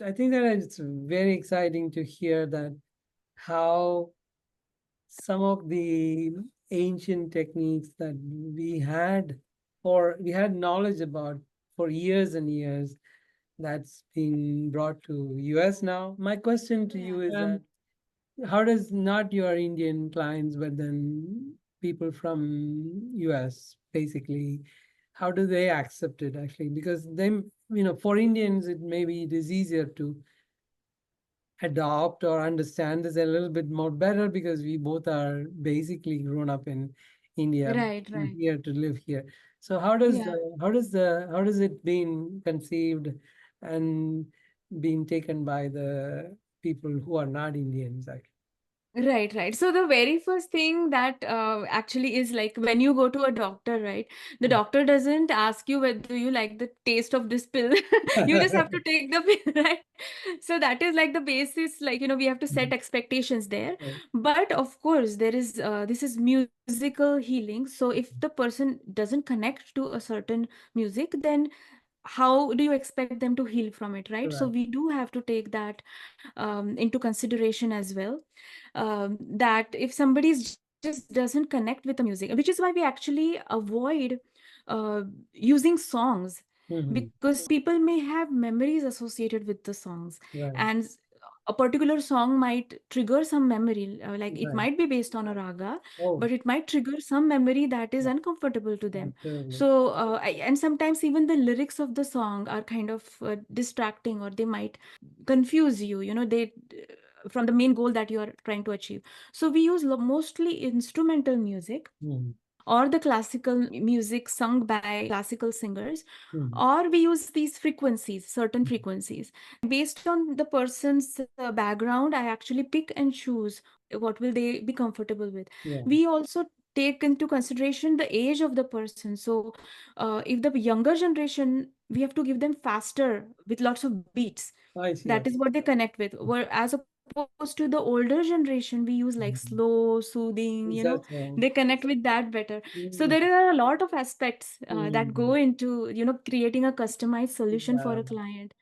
I think that it's very exciting to hear that how some of the ancient techniques that we had knowledge about for years and years, that's being brought to US now. My question to you is that how does not your Indian clients, but then people from US basically, how do they accept it actually? Because them, for Indians, maybe it is easier to adopt or understand this a little bit more better because we both are basically grown up in India, Right, right. here to live here. So Yeah. how does it being conceived and being taken by the people who are not Indians actually? Right, right. So the very first thing that actually is like when you go to a doctor, right? The doctor doesn't ask you whether you like the taste of this pill. You just have to take the pill, right? So that is like the basis, like, we have to set expectations there. Right. But of course, there is this is musical healing. So if the person doesn't connect to a certain music, then how do you expect them to heal from it, right? So Right. we do have to take that into consideration as well, that if just doesn't connect with the music, which is why we actually avoid using songs, Hmm. because people may have memories associated with the songs, Right. and a particular song might trigger some memory, like it Right. might be based on a raga, Oh, but it might trigger some memory that is uncomfortable to them. absolutely. So and sometimes even the lyrics of the song are kind of distracting, or they might confuse you, they from the main goal that you are trying to achieve. So we use mostly instrumental music, Hmm. or the classical music sung by classical singers, Hmm. or we use these frequencies, certain frequencies. Based on the person's background, I actually pick and choose what will they be comfortable with. Yeah, We also take into consideration the age of the person. So if the younger generation, we have to give them faster with lots of beats. I see. That is what they connect with. Where as opposed to the older generation, we use like Mhm. slow, soothing, That's right. they connect with that better. So Mm. there are a lot of aspects that go Mm. into, creating a customized solution for Yeah. a client.